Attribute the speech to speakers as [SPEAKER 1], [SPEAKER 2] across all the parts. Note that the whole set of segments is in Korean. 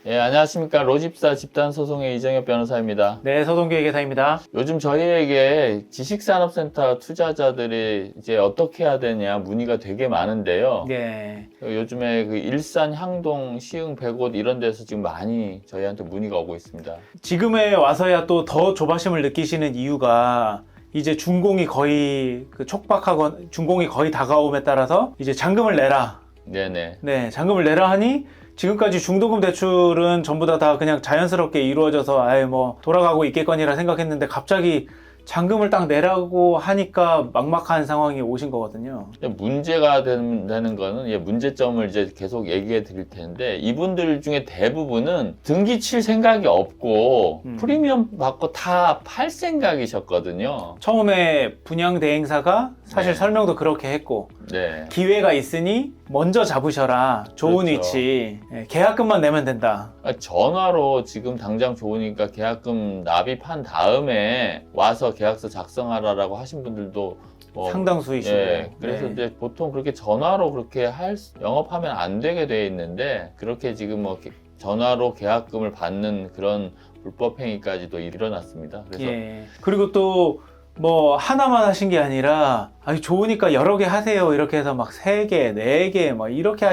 [SPEAKER 1] 예, 안녕하십니까. 로집사 집단소송의 이정엽 변호사입니다.
[SPEAKER 2] 네, 서동규회계사입니다.
[SPEAKER 1] 요즘 저희에게 지식산업센터 투자자들이 이제 어떻게 해야 되냐 문의가 되게 많은데요.
[SPEAKER 2] 네,
[SPEAKER 1] 요즘에 그 일산, 향동, 시흥, 백옷 이런 데서 지금 많이 저희한테 문의가 오고 있습니다.
[SPEAKER 2] 지금에 와서야 또 더 조바심을 느끼시는 이유가 이제 준공이 거의 촉박하건 준공이 거의 다가옴에 따라서 이제 잔금을 내라.
[SPEAKER 1] 네네.
[SPEAKER 2] 네, 잔금을 내라 하니 지금까지 중도금 대출은 전부 다 그냥 자연스럽게 이루어져서 아예 뭐 돌아가고 있겠거니라 생각했는데 갑자기 잔금을 딱 내라고 하니까 막막한 상황이 오신 거거든요.
[SPEAKER 1] 문제가 되는 거는 문제점을 이제 계속 얘기해 드릴 텐데 이분들 중에 대부분은 등기 칠 생각이 없고 프리미엄 받고 다 팔 생각이셨거든요.
[SPEAKER 2] 처음에 분양 대행사가 사실
[SPEAKER 1] 네.
[SPEAKER 2] 설명도 그렇게 했고
[SPEAKER 1] 네.
[SPEAKER 2] 기회가 있으니 먼저 잡으셔라. 좋은
[SPEAKER 1] 그렇죠.
[SPEAKER 2] 위치. 계약금만 내면 된다.
[SPEAKER 1] 전화로 지금 당장 좋으니까 계약금 납입한 다음에 와서 계약서 작성하라라고 하신 분들도
[SPEAKER 2] 상당수이시고.
[SPEAKER 1] 예, 그래서
[SPEAKER 2] 네.
[SPEAKER 1] 이제 보통 그렇게 전화로 그렇게 영업하면 안 되게 돼 있는데 그렇게 지금 전화로 계약금을 받는 그런 불법 행위까지도 일어났습니다. 그래서
[SPEAKER 2] 예. 그리고 또 뭐 하나만 하신 게 아니라 아니 좋으니까 여러 개 하세요. 이렇게 해서 막 3개, 4개 막 이렇게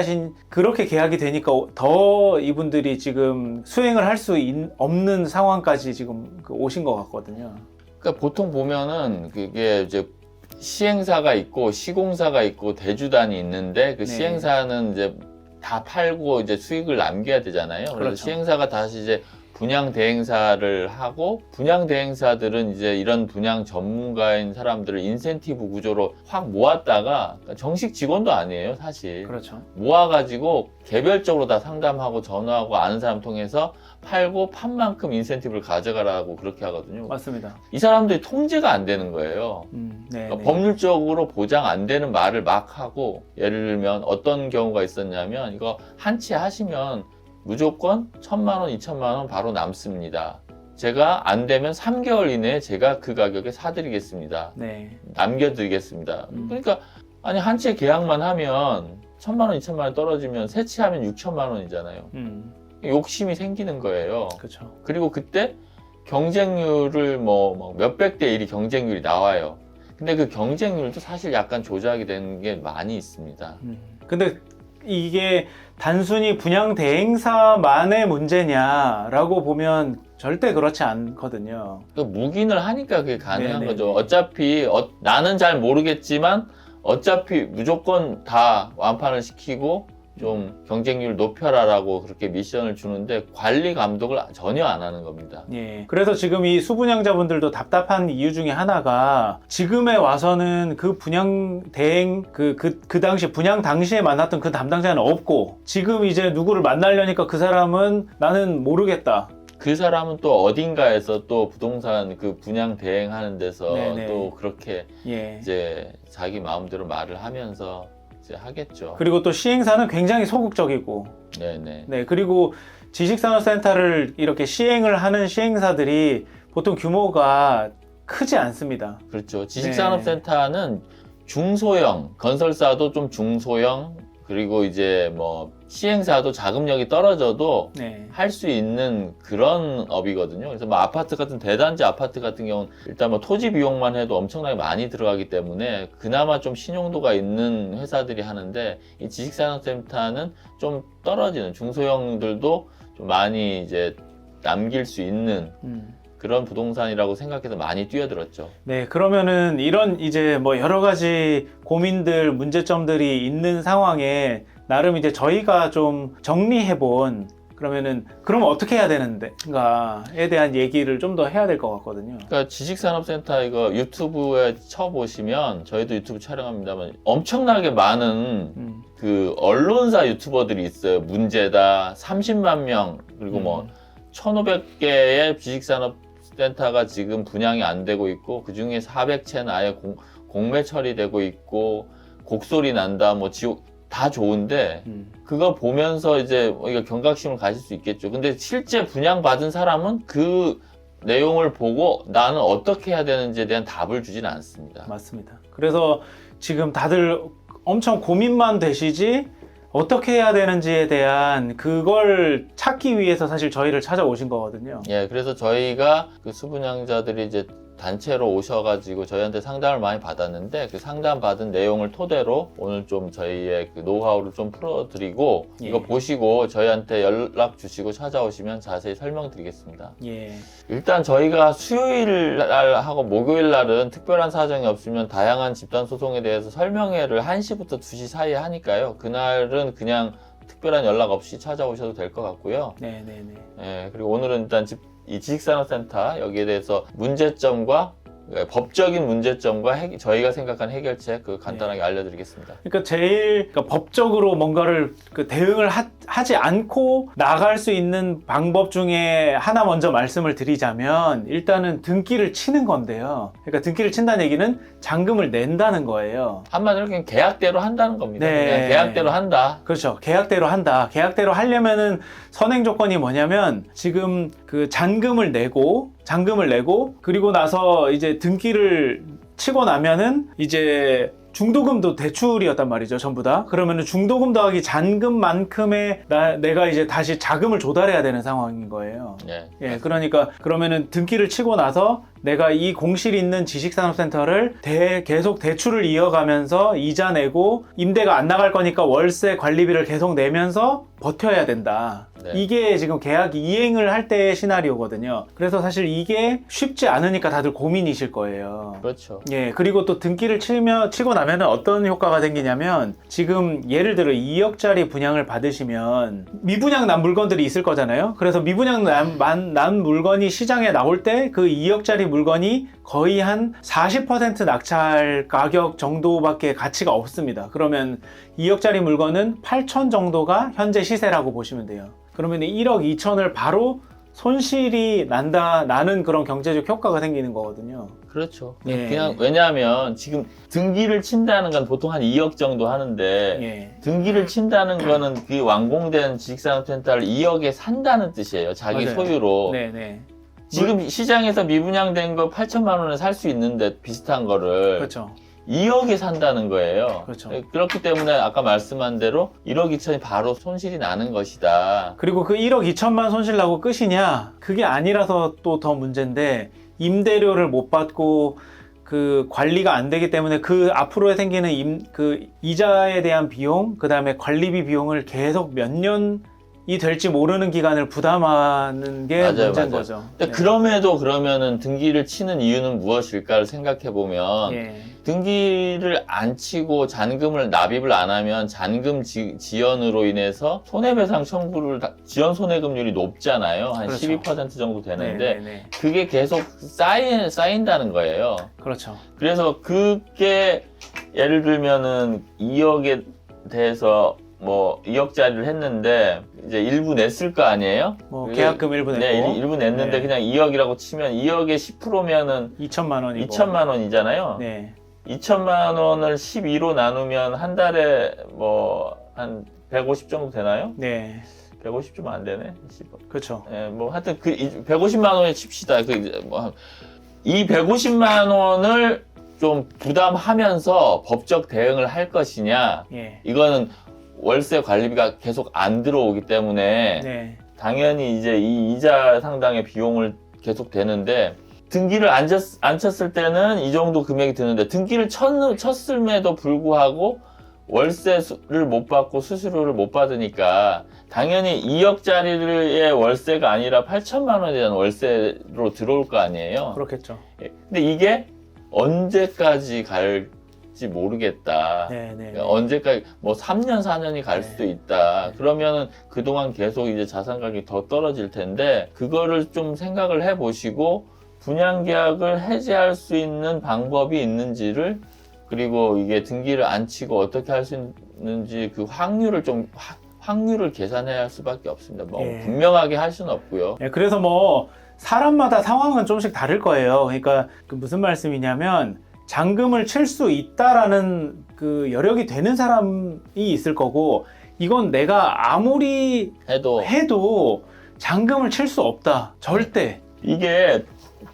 [SPEAKER 2] 그렇게 계약이 되니까 더 이분들이 지금 수행을 할 수 없는 상황까지 지금 오신 것 같거든요.
[SPEAKER 1] 그러니까 보통 보면은 그게 이제 시행사가 있고 시공사가 있고 대주단이 있는데 그
[SPEAKER 2] 네.
[SPEAKER 1] 시행사는 이제 다 팔고 이제 수익을 남겨야 되잖아요. 그래서
[SPEAKER 2] 그렇죠.
[SPEAKER 1] 시행사가 다시 이제 분양 대행사를 하고 분양 대행사들은 이제 이런 분양 전문가인 사람들을 인센티브 구조로 확 모았다가 정식 직원도 아니에요, 사실.
[SPEAKER 2] 그렇죠.
[SPEAKER 1] 모아가지고 개별적으로 다 상담하고 전화하고 아는 사람 통해서 팔고 판 만큼 인센티브를 가져가라고 그렇게 하거든요.
[SPEAKER 2] 맞습니다.
[SPEAKER 1] 이 사람들이 통제가 안 되는 거예요.
[SPEAKER 2] 네,
[SPEAKER 1] 그러니까
[SPEAKER 2] 네.
[SPEAKER 1] 법률적으로 보장 안 되는 말을 막 하고 예를 들면 어떤 경우가 있었냐면 이거 한 채 하시면 무조건 1,000만 원, 2,000만 원 바로 남습니다. 제가 안 되면 3개월 이내에 제가 그 가격에 사드리겠습니다.
[SPEAKER 2] 네.
[SPEAKER 1] 남겨드리겠습니다. 그러니까 아니 한 채 계약만 하면 1,000만 원, 2,000만 원 떨어지면 세 채 하면 6,000만 원이잖아요. 욕심이 생기는 거예요.
[SPEAKER 2] 그렇죠.
[SPEAKER 1] 그리고 그때 경쟁률을 뭐 몇백 대 1이 경쟁률이 나와요. 근데 그 경쟁률도 사실 약간 조작이 되는 게 많이 있습니다.
[SPEAKER 2] 근데 이게 단순히 분양 대행사만의 문제냐라고 보면 절대 그렇지 않거든요.
[SPEAKER 1] 그 묵인을 하니까 그게 가능한
[SPEAKER 2] 네네.
[SPEAKER 1] 거죠. 어차피 나는 잘 모르겠지만 어차피 무조건 다 완판을 시키고 좀 경쟁률 높여라라고 그렇게 미션을 주는데 관리 감독을 전혀 안 하는 겁니다.
[SPEAKER 2] 예. 그래서 지금 이 수분양자분들도 답답한 이유 중에 하나가 지금에 와서는 그 분양 대행 그 당시 분양 당시에 만났던 그 담당자는 없고 지금 이제 누구를 만나려니까 그 사람은 나는 모르겠다.
[SPEAKER 1] 그 사람은 또 어딘가에서 또 부동산 그 분양 대행하는 데서
[SPEAKER 2] 네네.
[SPEAKER 1] 또 그렇게
[SPEAKER 2] 예.
[SPEAKER 1] 이제 자기 마음대로 말을 하면서 이제 하겠죠.
[SPEAKER 2] 그리고 또 시행사는 굉장히 소극적이고
[SPEAKER 1] 네네.
[SPEAKER 2] 네, 그리고 지식산업센터를 이렇게 시행을 하는 시행사들이 보통 규모가 크지 않습니다.
[SPEAKER 1] 그렇죠. 지식산업센터는 중소형, 건설사도 좀 중소형, 그리고 이제 뭐 시행사도 자금력이 떨어져도
[SPEAKER 2] 네.
[SPEAKER 1] 할 수 있는 그런 업이거든요. 그래서 뭐 아파트 같은 대단지 아파트 같은 경우는 일단 뭐 토지 비용만 해도 엄청나게 많이 들어가기 때문에 그나마 좀 신용도가 있는 회사들이 하는데 이 지식산업센터는 좀 떨어지는 중소형들도 좀 많이 이제 남길 수 있는 그런 부동산이라고 생각해서 많이 뛰어들었죠.
[SPEAKER 2] 네, 그러면은 이런 이제 뭐 여러 가지 고민들, 문제점들이 있는 상황에 나름 이제 저희가 좀 정리해본 그러면 어떻게 해야 되는가에 대한 얘기를 좀 더 해야 될 것 같거든요.
[SPEAKER 1] 그러니까 지식산업센터 이거 유튜브에 쳐보시면 저희도 유튜브 촬영합니다만 엄청나게 많은 그 언론사 유튜버들이 있어요. 문제다, 30만 명, 그리고 뭐 1,500개의 지식산업센터가 지금 분양이 안 되고 있고 그 중에 400채는 아예 공매 처리되고 있고 곡소리 난다, 뭐 지옥 다 좋은데 그거 보면서 이제 이거 경각심을 가질 수 있겠죠. 근데 실제 분양받은 사람은 그 내용을 보고 나는 어떻게 해야 되는지에 대한 답을 주진 않습니다.
[SPEAKER 2] 맞습니다. 그래서 지금 다들 엄청 고민만 되시지 어떻게 해야 되는지에 대한 그걸 찾기 위해서 사실 저희를 찾아오신 거거든요.
[SPEAKER 1] 예, 그래서 저희가 그 수분양자들이 이제 단체로 오셔가지고 저희한테 상담을 많이 받았는데 그 상담 받은 내용을 토대로 오늘 좀 저희의 그 노하우를 좀 풀어드리고
[SPEAKER 2] 예.
[SPEAKER 1] 이거 보시고 저희한테 연락 주시고 찾아오시면 자세히 설명드리겠습니다.
[SPEAKER 2] 예.
[SPEAKER 1] 일단 저희가 수요일 날하고 목요일 날은 특별한 사정이 없으면 다양한 집단 소송에 대해서 설명회를 1시부터 2시 사이에 하니까요. 그날은 그냥 특별한 연락 없이 찾아오셔도 될 것 같고요.
[SPEAKER 2] 네네네.
[SPEAKER 1] 예, 그리고 오늘은 일단 이 지식산업센터 여기에 대해서 문제점과 법적인 문제점과 저희가 생각한 해결책 그 간단하게 알려드리겠습니다.
[SPEAKER 2] 그러니까 그러니까 법적으로 뭔가를 그 대응을 하지 않고 나갈 수 있는 방법 중에 하나 먼저 말씀을 드리자면 일단은 등기를 치는 건데요. 그러니까 등기를 친다는 얘기는 잔금을 낸다는 거예요.
[SPEAKER 1] 한마디로 그냥 계약대로 한다는 겁니다.
[SPEAKER 2] 네.
[SPEAKER 1] 그냥 계약대로 한다.
[SPEAKER 2] 그렇죠. 계약대로 한다. 계약대로 하려면은 선행 조건이 뭐냐면 지금 그 잔금을 내고 그리고 나서 이제 등기를 치고 나면은 이제 중도금도 대출이었단 말이죠, 전부 다. 그러면은 중도금 더하기 잔금만큼의 내가 이제 다시 자금을 조달해야 되는 상황인 거예요.
[SPEAKER 1] 네.
[SPEAKER 2] 예, 그러니까 그러면은 등기를 치고 나서 내가 이 공실이 있는 지식산업센터를 계속 대출을 이어가면서 이자 내고 임대가 안 나갈 거니까 월세 관리비를 계속 내면서 버텨야 된다.
[SPEAKER 1] 네.
[SPEAKER 2] 이게 지금 계약 이행을 할 때의 시나리오거든요. 그래서 사실 이게 쉽지 않으니까 다들 고민이실 거예요.
[SPEAKER 1] 그렇죠.
[SPEAKER 2] 예, 그리고 또 등기를 치고 나면은 어떤 효과가 생기냐면 지금 예를 들어 2억짜리 분양을 받으시면 미분양 난 물건들이 있을 거잖아요. 그래서 미분양 난 물건이 시장에 나올 때 그 2억짜리 물건이 거의 한 40% 낙찰 가격 정도밖에 가치가 없습니다. 그러면 2억짜리 물건은 8천 정도가 현재 시세라고 보시면 돼요. 그러면 1억 2천을 바로 손실이 나는 그런 경제적 효과가 생기는 거거든요.
[SPEAKER 1] 그렇죠.
[SPEAKER 2] 예.
[SPEAKER 1] 그냥 왜냐하면 지금 등기를 친다는 건 보통 한 2억 정도 하는데
[SPEAKER 2] 예.
[SPEAKER 1] 등기를 친다는 거는 그 완공된 지식산업센터를 2억에 산다는 뜻이에요. 자기
[SPEAKER 2] 맞아요.
[SPEAKER 1] 소유로.
[SPEAKER 2] 네네.
[SPEAKER 1] 지금 시장에서 미분양된 거 8천만 원에 살 수 있는데 비슷한 거를
[SPEAKER 2] 그렇죠.
[SPEAKER 1] 2억에 산다는 거예요.
[SPEAKER 2] 그렇죠.
[SPEAKER 1] 그렇기 때문에 아까 말씀한 대로 1억 2천이 바로 손실이 나는 것이다.
[SPEAKER 2] 그리고 그 1억 2천만 손실 나고 끝이냐? 그게 아니라서 또 더 문제인데 임대료를 못 받고 그 관리가 안 되기 때문에 그 앞으로 생기는 그 이자에 대한 비용, 그 다음에 관리비 비용을 계속 몇 년이 될지 모르는 기간을 부담하는 게
[SPEAKER 1] 맞아요,
[SPEAKER 2] 문제인
[SPEAKER 1] 맞아요.
[SPEAKER 2] 거죠.
[SPEAKER 1] 근데 그럼에도 그러면은 등기를 치는 이유는 무엇일까를 생각해 보면
[SPEAKER 2] 예.
[SPEAKER 1] 등기를 안 치고 잔금을 납입을 안 하면 잔금 지연으로 인해서 손해배상 청구를 지연 손해금률이 높잖아요. 한
[SPEAKER 2] 그렇죠.
[SPEAKER 1] 12% 정도 되는데
[SPEAKER 2] 네네네.
[SPEAKER 1] 그게 계속 쌓인다는 거예요.
[SPEAKER 2] 그렇죠.
[SPEAKER 1] 그래서 그게 예를 들면은 2억에 대해서 뭐 2억짜리를 했는데 이제 일부 냈을 거 아니에요?
[SPEAKER 2] 뭐
[SPEAKER 1] 그게-
[SPEAKER 2] 계약금 일부 냈고
[SPEAKER 1] 네, 일부 냈는데
[SPEAKER 2] 네.
[SPEAKER 1] 그냥 2억이라고 치면 2억의 10%면은
[SPEAKER 2] 2천만 원이고
[SPEAKER 1] 2천만 원이잖아요.
[SPEAKER 2] 네.
[SPEAKER 1] 2천만 원을 12로 나누면 한 달에 뭐 한 150 정도 되나요?
[SPEAKER 2] 네.
[SPEAKER 1] 150 좀 안 되네.
[SPEAKER 2] 그렇죠.
[SPEAKER 1] 예, 뭐 하여튼 그 150만 원에 칩시다. 이 150만 원을 좀 부담하면서 법적 대응을 할 것이냐?
[SPEAKER 2] 예.
[SPEAKER 1] 이거는 월세 관리비가 계속 안 들어오기 때문에
[SPEAKER 2] 네.
[SPEAKER 1] 당연히 이제 이 이자 상당의 비용을 계속 되는데 등기를 안 쳤을 때는 이 정도 금액이 드는데 등기를 쳤음에도 불구하고 월세를 못 받고 수수료를 못 받으니까 당연히 2억짜리의 월세가 아니라 8천만 원에 대한 월세로 들어올 거 아니에요.
[SPEAKER 2] 그렇겠죠.
[SPEAKER 1] 근데 이게 언제까지 갈지 모르겠다.
[SPEAKER 2] 네네.
[SPEAKER 1] 언제까지 뭐 3년 4년이 갈
[SPEAKER 2] 네.
[SPEAKER 1] 수도 있다. 그러면은 그동안 계속 이제 자산 가격이 더 떨어질 텐데 그거를 좀 생각을 해 보시고 분양 계약을 해지할 수 있는 방법이 있는지를 그리고 이게 등기를 안 치고 어떻게 할 수 있는지 그 확률을 계산해야 할 수밖에 없습니다. 뭐
[SPEAKER 2] 예.
[SPEAKER 1] 분명하게 할 수는 없고요.
[SPEAKER 2] 네, 그래서 뭐 사람마다 상황은 조금씩 다를 거예요. 그러니까 그 무슨 말씀이냐면 잔금을 칠 수 있다라는 그 여력이 되는 사람이 있을 거고 이건 내가 아무리 해도 잔금을 칠 수 없다. 절대.
[SPEAKER 1] 이게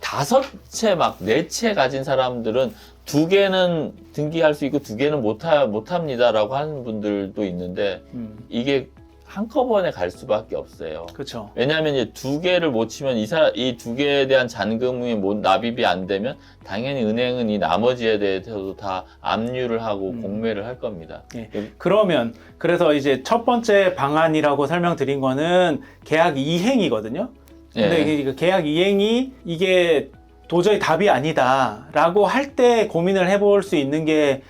[SPEAKER 1] 5채 막 4채 가진 사람들은 두 개는 등기할 수 있고 두 개는 못합니다라고 하는 분들도 있는데 이게 한꺼번에 갈 수밖에 없어요.
[SPEAKER 2] 그렇죠.
[SPEAKER 1] 왜냐하면 이제 두 개를 못 치면 이 두 개에 대한 잔금이 납입이 안 되면 당연히 은행은 이 나머지에 대해서도 다 압류를 하고 공매를 할 겁니다.
[SPEAKER 2] 예. 그러면 그래서 이제 첫 번째 방안이라고 설명드린 거는 계약 이행이거든요. 근데
[SPEAKER 1] 예.
[SPEAKER 2] 그 계약 이행이 이게 도저히 답이 아니다라고 할 때 고민을 해볼 수 있는 게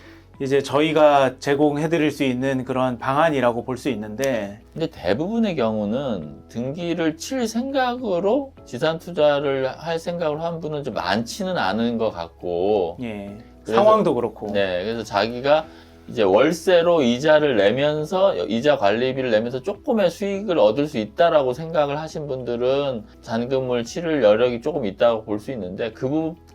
[SPEAKER 2] 이제 저희가 제공해드릴 수 있는 그런 방안이라고 볼 수 있는데,
[SPEAKER 1] 근데 대부분의 경우는 등기를 칠 생각으로 지산 투자를 할 생각을 한 분은 좀 많지는 않은 것 같고,
[SPEAKER 2] 예.
[SPEAKER 1] 그래서-
[SPEAKER 2] 상황도 그렇고.
[SPEAKER 1] 네, 그래서 자기가 이제 월세로 이자를 내면서 이자 관리비를 내면서 조금의 수익을 얻을 수 있다라고 생각을 하신 분들은 잔금을 치를 여력이 조금 있다고 볼 수 있는데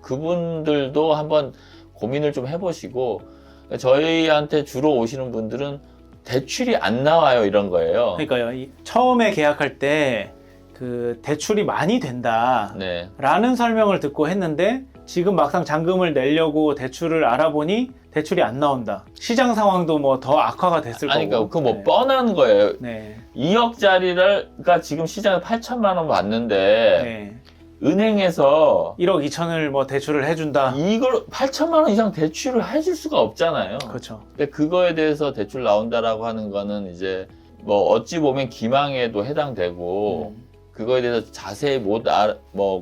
[SPEAKER 1] 그분들도 한번 고민을 좀 해보시고, 저희한테 주로 오시는 분들은 대출이 안 나와요 이런 거예요.
[SPEAKER 2] 그러니까요. 처음에 계약할 때 그 대출이 많이 된다
[SPEAKER 1] 네,
[SPEAKER 2] 라는 설명을 듣고 했는데, 지금 막상 잔금을 내려고 대출을 알아보니 대출이 안 나온다. 시장 상황도 뭐 더 악화가 됐을
[SPEAKER 1] 아니
[SPEAKER 2] 거고.
[SPEAKER 1] 그러니까 그거 뭐
[SPEAKER 2] 네.
[SPEAKER 1] 뻔한 거예요.
[SPEAKER 2] 네.
[SPEAKER 1] 2억짜리가 지금 시장에 8천만 원 받는데
[SPEAKER 2] 네.
[SPEAKER 1] 은행에서
[SPEAKER 2] 1억 2천을 뭐 대출을 해준다.
[SPEAKER 1] 이걸 8천만 원 이상 대출을 해줄 수가 없잖아요.
[SPEAKER 2] 그렇죠.
[SPEAKER 1] 근데 그거에 대해서 대출 나온다라고 하는 거는 이제 뭐 어찌 보면 기망에도 해당되고 그거에 대해서 자세히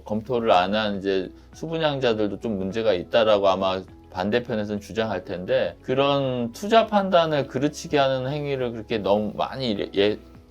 [SPEAKER 1] 검토를 안 한 이제 수분양자들도 좀 문제가 있다라고 아마 반대편에서는 주장할 텐데, 그런 투자 판단을 그르치게 하는 행위를 그렇게 너무 많이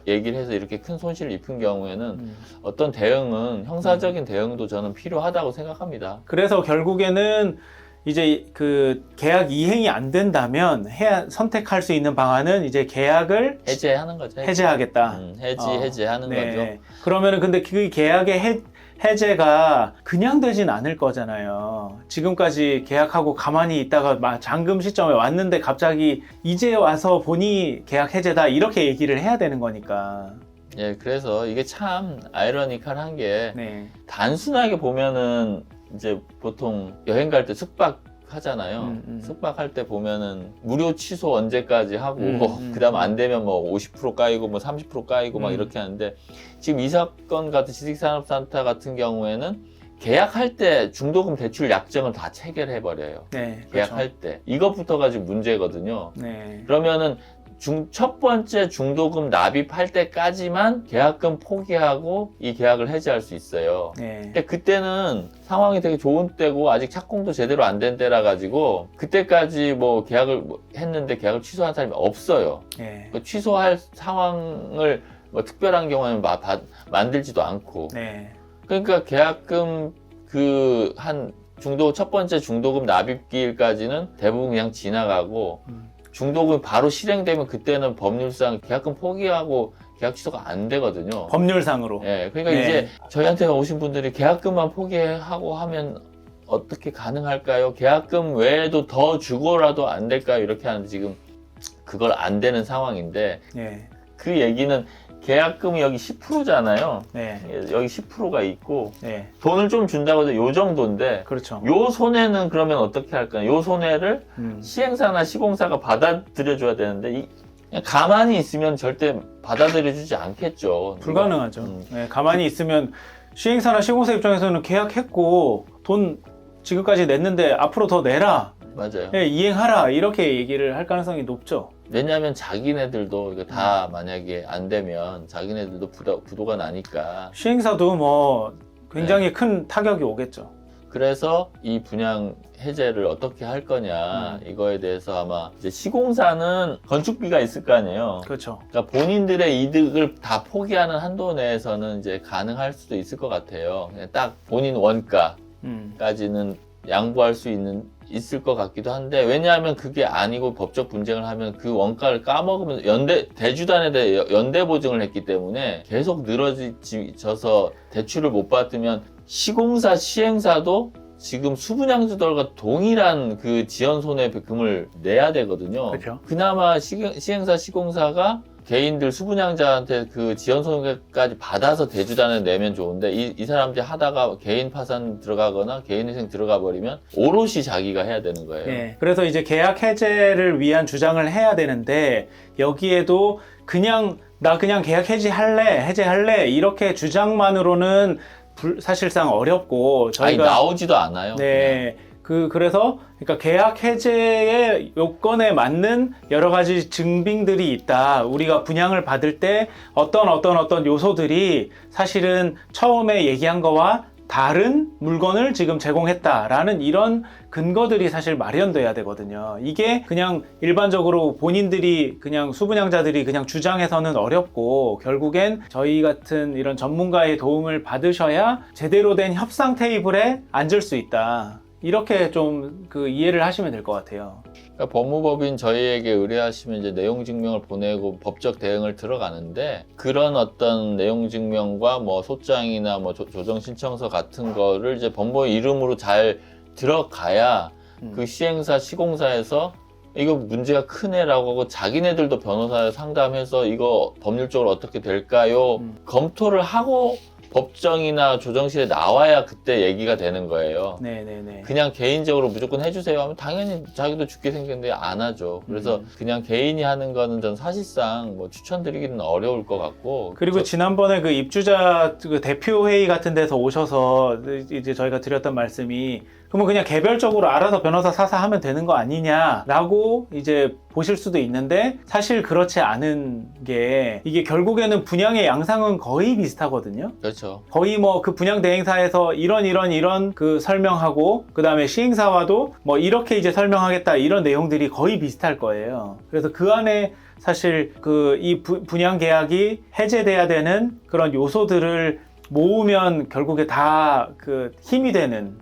[SPEAKER 1] 얘기를 해서 이렇게 큰 손실을 입은 경우에는 어떤 대응은 형사적인 대응도 저는 필요하다고 생각합니다.
[SPEAKER 2] 그래서 결국에는 이제 그 계약 이행이 안 된다면 선택할 수 있는 방안은 이제 계약을
[SPEAKER 1] 해제하는 거죠.
[SPEAKER 2] 해제하겠다.
[SPEAKER 1] 해제하는 거죠.
[SPEAKER 2] 그러면은 근데 그 계약의 해제가 그냥 되진 않을 거잖아요. 지금까지 계약하고 가만히 있다가 잔금 시점에 왔는데 갑자기 이제 와서 보니 계약 해제다 이렇게 얘기를 해야 되는 거니까.
[SPEAKER 1] 예, 그래서 이게 참 아이러니컬한 게
[SPEAKER 2] 네.
[SPEAKER 1] 단순하게 보면은 이제 보통 여행 갈 때 숙박 하잖아요. 숙박할 때 보면은 무료 취소 언제까지 하고 그다음 안 되면 뭐 50% 까이고 뭐 30% 까이고 막 이렇게 하는데, 지금 이 사건 같은 지식산업센터 같은 경우에는 계약할 때 중도금 대출 약정을 다 체결해 버려요.
[SPEAKER 2] 네.
[SPEAKER 1] 계약할 때 이것부터가 지금 문제거든요.
[SPEAKER 2] 네.
[SPEAKER 1] 그러면은 첫 번째 중도금 납입할 때까지만 계약금 포기하고 이 계약을 해지할 수 있어요.
[SPEAKER 2] 네.
[SPEAKER 1] 근데 그때는 상황이 되게 좋은 때고 아직 착공도 제대로 안 된 때라 가지고 그때까지 뭐 계약을 했는데 계약을 취소한 사람이 없어요.
[SPEAKER 2] 네.
[SPEAKER 1] 그 취소할 상황을 뭐 특별한 경우에는 만들지도 않고.
[SPEAKER 2] 네.
[SPEAKER 1] 그러니까 계약금 첫 번째 중도금 납입기일까지는 대부분 그냥 지나가고 중도금이 바로 실행되면 그때는 법률상 계약금 포기하고 계약 취소가 안 되거든요.
[SPEAKER 2] 법률상으로.
[SPEAKER 1] 예, 그러니까
[SPEAKER 2] 네.
[SPEAKER 1] 이제 저희한테 오신 분들이 계약금만 포기하고 하면 어떻게 가능할까요? 계약금 외에도 더 주고라도 안 될까요? 이렇게 하는데 지금 그걸 안 되는 상황인데,
[SPEAKER 2] 네.
[SPEAKER 1] 그 얘기는 계약금이 여기 10%잖아요.
[SPEAKER 2] 네.
[SPEAKER 1] 여기 10%가 있고
[SPEAKER 2] 네.
[SPEAKER 1] 돈을 좀 준다고 해서 요 정도인데,
[SPEAKER 2] 그렇죠.
[SPEAKER 1] 요 손해는 그러면 어떻게 할까요? 요 손해를 시행사나 시공사가 받아들여 줘야 되는데 그냥 가만히 있으면 절대 받아들여 주지 않겠죠.
[SPEAKER 2] 불가능하죠. 네, 가만히 있으면 시행사나 시공사 입장에서는 계약했고 돈 지금까지 냈는데 앞으로 더 내라.
[SPEAKER 1] 맞아요.
[SPEAKER 2] 네, 이행하라. 이렇게 얘기를 할 가능성이 높죠.
[SPEAKER 1] 왜냐하면 자기네들도 이거 다 만약에 안 되면 자기네들도 부도가 나니까.
[SPEAKER 2] 시행사도 뭐 굉장히 큰 타격이 오겠죠.
[SPEAKER 1] 그래서 이 분양 해제를 어떻게 할 거냐 이거에 대해서 아마 이제 시공사는 건축비가 있을 거 아니에요.
[SPEAKER 2] 그렇죠.
[SPEAKER 1] 그러니까 본인들의 이득을 다 포기하는 한도 내에서는 이제 가능할 수도 있을 것 같아요. 그냥 딱 본인 원가까지는 양보할 수 있을 것 같기도 한데, 왜냐하면 그게 아니고 법적 분쟁을 하면 그 원가를 까먹으면 대주단에 대해 연대 보증을 했기 때문에 계속 늘어져서 대출을 못 받으면 시공사, 시행사도 지금 수분양주들과 동일한 그 지연 손해금을 내야 되거든요.
[SPEAKER 2] 그렇죠.
[SPEAKER 1] 그나마 시행사, 시공사가 개인들 수분양자한테 그 지연손해까지 받아서 대주단을 내면 좋은데 이 사람들이 하다가 개인 파산 들어가거나 개인회생 들어가 버리면 오롯이 자기가 해야 되는 거예요.
[SPEAKER 2] 네. 그래서 이제 계약 해제를 위한 주장을 해야 되는데 여기에도 나 그냥 계약 해제할래 이렇게 주장만으로는 사실상 어렵고 저희가
[SPEAKER 1] 나오지도 않아요.
[SPEAKER 2] 네. 그래서 그러니까 계약 해제의 요건에 맞는 여러 가지 증빙들이 있다. 우리가 분양을 받을 때 어떤 요소들이 사실은 처음에 얘기한 거와 다른 물건을 지금 제공했다라는 이런 근거들이 사실 마련돼야 되거든요. 이게 그냥 일반적으로 본인들이 그냥 수분양자들이 그냥 주장해서는 어렵고 결국엔 저희 같은 이런 전문가의 도움을 받으셔야 제대로 된 협상 테이블에 앉을 수 있다. 이렇게 좀 그 이해를 하시면 될 것 같아요.
[SPEAKER 1] 그러니까 법무법인 저희에게 의뢰하시면 이제 내용 증명을 보내고 법적 대응을 들어가는데 그런 어떤 내용 증명과 뭐 소장이나 뭐 조정 신청서 같은 거를 이제 법무법인 이름으로 잘 들어가야 그 시행사 시공사에서 이거 문제가 크네라고 하고 자기네들도 변호사 상담해서 이거 법률적으로 어떻게 될까요? 검토를 하고 법정이나 조정실에 나와야 그때 얘기가 되는 거예요.
[SPEAKER 2] 네네네.
[SPEAKER 1] 그냥 개인적으로 무조건 해주세요 하면 당연히 자기도 죽게 생겼는데 안 하죠. 그래서 그냥 개인이 하는 거는 전 사실상 뭐 추천드리기는 어려울 것 같고.
[SPEAKER 2] 그리고 지난번에 그 입주자 그 대표회의 같은 데서 오셔서 이제 저희가 드렸던 말씀이 그러면 그냥 개별적으로 알아서 변호사 사서 하면 되는 거 아니냐라고 이제 보실 수도 있는데 사실 그렇지 않은 게 이게 결국에는 분양의 양상은 거의 비슷하거든요.
[SPEAKER 1] 그렇죠.
[SPEAKER 2] 거의 뭐 그 분양 대행사에서 이런 그 설명하고 그 다음에 시행사와도 뭐 이렇게 이제 설명하겠다 이런 내용들이 거의 비슷할 거예요. 그래서 그 안에 사실 그 이 분양 계약이 해제돼야 되는 그런 요소들을 모으면 결국에 다 그 힘이 되는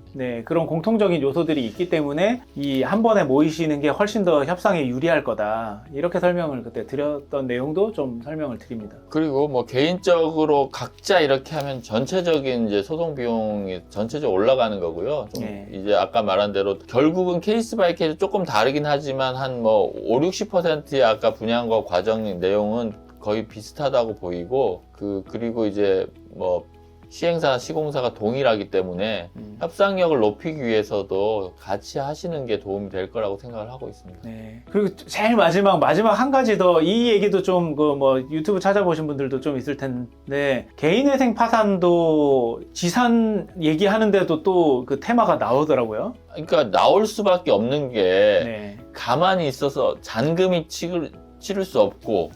[SPEAKER 2] 그런 공통적인 요소들이 있기 때문에 이 한 번에 모이시는 게 훨씬 더 협상에 유리할 거다. 이렇게 설명을 그때 드렸던 내용도 좀 설명을 드립니다.
[SPEAKER 1] 그리고 뭐 개인적으로 각자 이렇게 하면 전체적인 이제 소송 비용이 전체적으로 올라가는 거고요. 좀 이제 아까 말한 대로 결국은 케이스 바이 케이스 조금 다르긴 하지만 한 뭐 5, 60%의 아까 분양과 과정 내용은 거의 비슷하다고 보이고 그리고 이제 뭐 시행사, 시공사가 동일하기 때문에 협상력을 높이기 위해서도 같이 하시는 게 도움이 될 거라고 생각을 하고 있습니다.
[SPEAKER 2] 네. 그리고 제일 마지막 한 가지 더 이 얘기도 좀 그 뭐 유튜브 찾아보신 분들도 좀 있을 텐데 개인회생 파산도 지산 얘기하는데도 또 그 테마가 나오더라고요.
[SPEAKER 1] 그러니까 나올 수밖에 없는 게 가만히 있어서 잔금이 치를 수 없고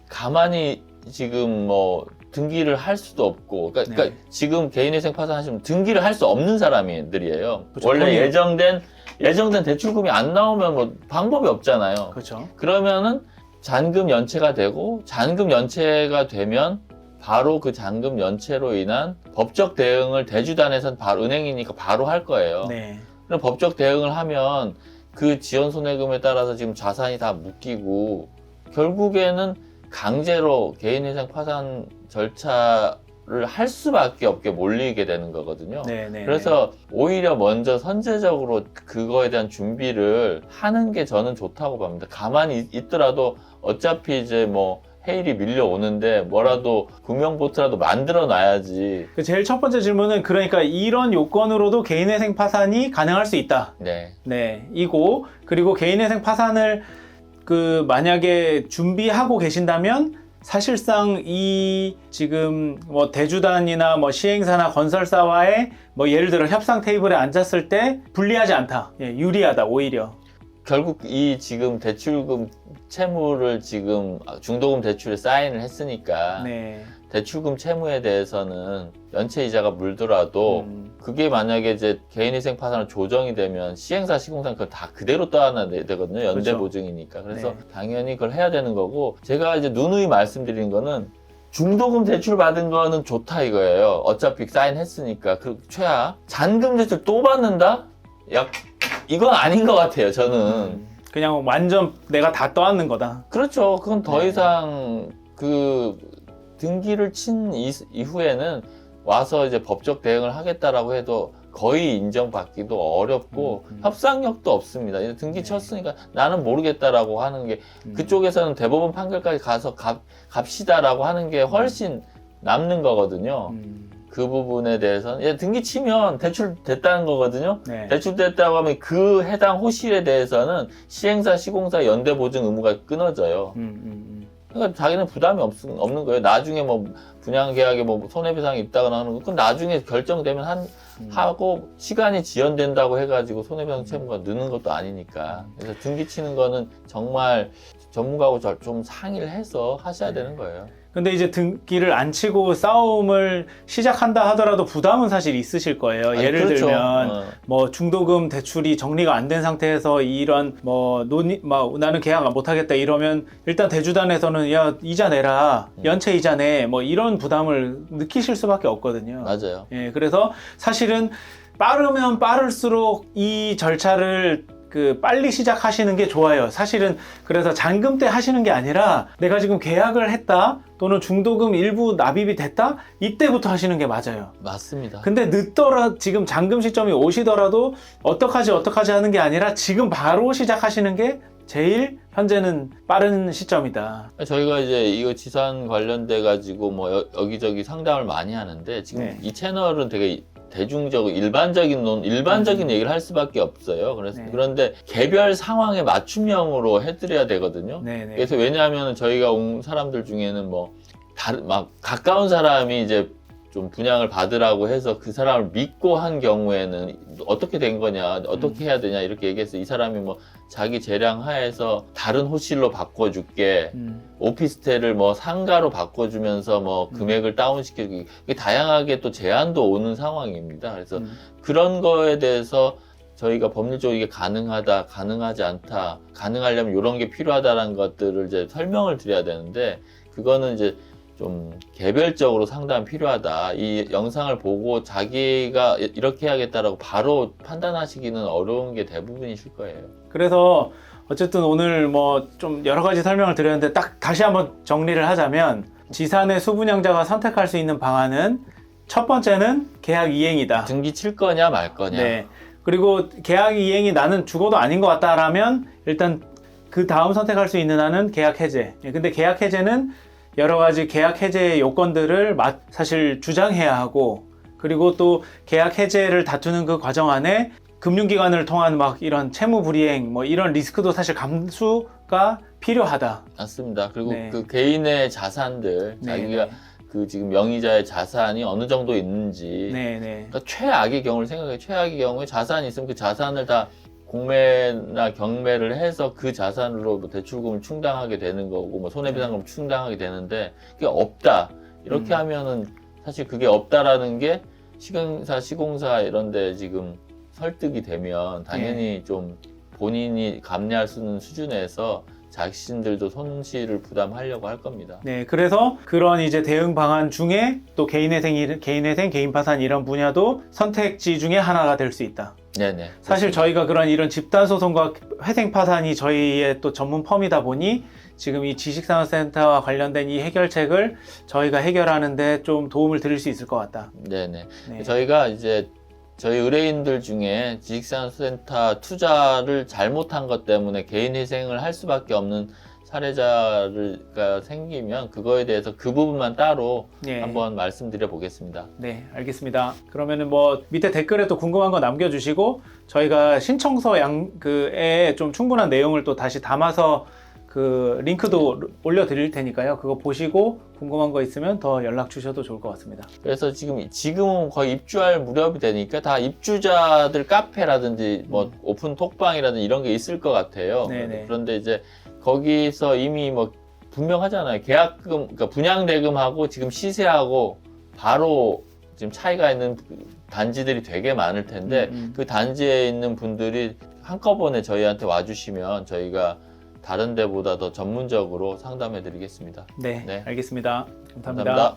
[SPEAKER 1] 가만히 지금 뭐 등기를 할 수도 없고 그러니까 지금 개인회생 파산하시면 등기를 할 수 없는 사람들이에요.
[SPEAKER 2] 그렇죠.
[SPEAKER 1] 원래 예정된 대출금이 안 나오면 뭐 방법이 없잖아요.
[SPEAKER 2] 그렇죠.
[SPEAKER 1] 그러면은 잔금 연체가 되고 잔금 연체가 되면 바로 그 잔금 연체로 인한 법적 대응을 대주단에서는 바로 은행이니까 바로 할 거예요. 그럼 법적 대응을 하면 그 지연 손해금에 따라서 지금 자산이 다 묶이고 결국에는 강제로 개인회생 파산 절차를 할 수밖에 없게 몰리게 되는 거거든요. 그래서 오히려 먼저 선제적으로 그거에 대한 준비를 하는 게 저는 좋다고 봅니다. 가만히 있더라도 어차피 이제 뭐 해일이 밀려오는데 뭐라도 금융보트라도 만들어 놔야지.
[SPEAKER 2] 제일 첫 번째 질문은 그러니까 이런 요건으로도 개인회생 파산이 가능할 수 있다. 이고 그리고 개인회생 파산을 만약에 준비하고 계신다면 사실상 이 지금 뭐 대주단이나 뭐 시행사나 건설사와의 뭐 예를 들어 협상 테이블에 앉았을 때 불리하지 않다. 유리하다 오히려.
[SPEAKER 1] 결국 이 지금 대출금 채무를 지금 중도금 대출에 사인을 했으니까 대출금 채무에 대해서는 연체 이자가 물더라도 그게 만약에 이제 개인회생 파산으로 조정이 되면 시행사, 시공사는 그걸 다 그대로 떠안아야 되거든요. 연대 보증이니까. 그래서 당연히 그걸 해야 되는 거고 제가 이제 누누이 말씀드린 거는 중도금 대출 받은 거는 좋다 이거예요. 어차피 사인했으니까. 그 최하 잔금 대출 또 받는다? 이건 아닌 것 같아요. 저는
[SPEAKER 2] 그냥 완전 내가 다 떠안는 거다.
[SPEAKER 1] 그렇죠. 그건 더 이상 그 등기를 친 이후에는 와서 이제 법적 대응을 하겠다라고 해도 거의 인정받기도 어렵고 협상력도 없습니다. 이제 등기 쳤으니까 나는 모르겠다라고 하는 게 그쪽에서는 대법원 판결까지 가서 갑시다라고 하는 게 훨씬 남는 거거든요. 그 부분에 대해서는 등기 치면 대출됐다는 거거든요.
[SPEAKER 2] 네.
[SPEAKER 1] 대출됐다고 하면 그 해당 호실에 대해서는 시행사, 시공사 연대 보증 의무가 끊어져요. 그러니까 자기는 부담이 없는 거예요. 나중에 뭐 분양 계약에 뭐 손해배상이 있다거나 하는 거, 그건 나중에 결정되면 하고 시간이 지연된다고 해가지고 손해배상 채무가 느는 것도 아니니까. 그래서 등기 치는 거는 정말 전문가하고 좀 상의를 해서 하셔야 되는 거예요.
[SPEAKER 2] 근데 이제 등기를 안 치고 싸움을 시작한다 하더라도 부담은 사실 있으실 거예요.
[SPEAKER 1] 아니,
[SPEAKER 2] 예를
[SPEAKER 1] 그렇죠.
[SPEAKER 2] 들면 뭐 중도금 대출이 정리가 안 된 상태에서 이런 뭐 나는 계약 못 하겠다 이러면 일단 대주단에서는 야 이자 내라, 연체 이자 내, 뭐 이런 부담을 느끼실 수밖에 없거든요.
[SPEAKER 1] 맞아요.
[SPEAKER 2] 예, 그래서 사실은 빠르면 빠를수록 이 절차를 빨리 시작하시는 게 좋아요. 사실은 그래서 잔금 때 하시는 게 아니라 내가 지금 계약을 했다 또는 중도금 일부 납입이 됐다 이때부터 하시는 게 맞아요.
[SPEAKER 1] 맞습니다.
[SPEAKER 2] 근데 늦더라 지금 잔금 시점이 오시더라도 어떡하지 하는 게 아니라 지금 바로 시작하시는 게 제일 현재는 빠른 시점이다.
[SPEAKER 1] 저희가 이제 이거 지산 관련돼 가지고 뭐 여기저기 상담을 많이 하는데 지금
[SPEAKER 2] 네.
[SPEAKER 1] 이 채널은 되게 대중적으로 일반적인 얘기를 할 수밖에 없어요. 그런데 개별 상황에 맞춤형으로 해드려야 되거든요.
[SPEAKER 2] 네네.
[SPEAKER 1] 그래서 왜냐하면 저희가 온 사람들 중에는 막 가까운 사람이 이제 좀 분양을 받으라고 해서 그 사람을 믿고 한 경우에는 어떻게 된 거냐, 어떻게 해야 되냐 이렇게 얘기해서 이 사람이 뭐 자기 재량 하에서 다른 호실로 바꿔줄게, 오피스텔을 뭐 상가로 바꿔주면서 뭐 금액을 다운시켜주기, 다양하게 또 제한도 오는 상황입니다. 그래서 그런 거에 대해서 저희가 법률적으로 이게 가능하다, 가능하지 않다, 가능하려면 이런 게 필요하다라는 것들을 이제 설명을 드려야 되는데, 그거는 이제 좀 개별적으로 상담이 필요하다. 이 영상을 보고 자기가 이렇게 해야겠다라고 바로 판단하시기는 어려운 게 대부분이실 거예요.
[SPEAKER 2] 그래서 어쨌든 오늘 뭐 좀 여러 가지 설명을 드렸는데 딱 다시 한번 정리를 하자면 지산의 수분양자가 선택할 수 있는 방안은 첫 번째는 계약 이행이다.
[SPEAKER 1] 등기 칠 거냐 말 거냐.
[SPEAKER 2] 네. 그리고 계약 이행이 나는 죽어도 아닌 것 같다라면 일단 그 다음 선택할 수 있는 한은 계약 해제. 근데 계약 해제는 여러 가지 계약 해제의 요건들을 사실 주장해야 하고, 그리고 또 계약 해제를 다투는 그 과정 안에 금융기관을 통한 막 이런 채무 불이행 뭐 이런 리스크도 사실 감수가 필요하다.
[SPEAKER 1] 맞습니다. 그리고
[SPEAKER 2] 네.
[SPEAKER 1] 그 개인의 자산들,
[SPEAKER 2] 네,
[SPEAKER 1] 자기가
[SPEAKER 2] 네.
[SPEAKER 1] 그 지금 명의자의 자산이 어느 정도 있는지,
[SPEAKER 2] 네네.
[SPEAKER 1] 그러니까 최악의 경우를 생각해요. 최악의 경우에 자산이 있으면 그 자산을 다 공매나 경매를 해서 그 자산으로 뭐 대출금을 충당하게 되는 거고, 뭐 손해배상금을 충당하게 되는데, 그게 없다. 이렇게 하면은 사실 그게 없다라는 게 시공사, 시공사 이런데 지금 설득이 되면 당연히 좀 본인이 감내할 수 있는 수준에서 자신들도 손실을 부담하려고 할 겁니다.
[SPEAKER 2] 네, 그래서 그런 이제 대응 방안 중에 또 개인회생, 개인 파산 이런 분야도 선택지 중에 하나가 될 수 있다.
[SPEAKER 1] 네네.
[SPEAKER 2] 사실 저희가 이런 집단 소송과 회생 파산이 저희의 또 전문 펌이다 보니 지금 이 지식산업센터와 관련된 이 해결책을 저희가 해결하는데 좀 도움을 드릴 수 있을 것 같다.
[SPEAKER 1] 네네.
[SPEAKER 2] 네.
[SPEAKER 1] 저희가 이제 저희 의뢰인들 중에 지식산업센터 투자를 잘못한 것 때문에 개인 회생을 할 수밖에 없는 사례자가 생기면 그거에 대해서 그 부분만 따로
[SPEAKER 2] 네.
[SPEAKER 1] 한번 말씀드려 보겠습니다.
[SPEAKER 2] 네, 알겠습니다. 그러면은 뭐 밑에 댓글에 또 궁금한 거 남겨주시고 저희가 신청서에 좀 충분한 내용을 또 다시 담아서 그 링크도 올려드릴 테니까요. 그거 보시고 궁금한 거 있으면 더 연락 주셔도 좋을 것 같습니다.
[SPEAKER 1] 그래서 지금은 거의 입주할 무렵이 되니까 다 입주자들 카페라든지 뭐 오픈 톡방이라든지 이런 게 있을 것 같아요.
[SPEAKER 2] 네네.
[SPEAKER 1] 그런데 이제 거기서 이미 뭐 분명하잖아요. 계약금, 그러니까 분양대금하고 지금 시세하고 바로 지금 차이가 있는 단지들이 되게 많을 텐데 그 단지에 있는 분들이 한꺼번에 저희한테 와주시면 저희가 다른 데보다 더 전문적으로 상담해 드리겠습니다.
[SPEAKER 2] 네,
[SPEAKER 1] 네.
[SPEAKER 2] 알겠습니다. 감사합니다.
[SPEAKER 1] 감사합니다.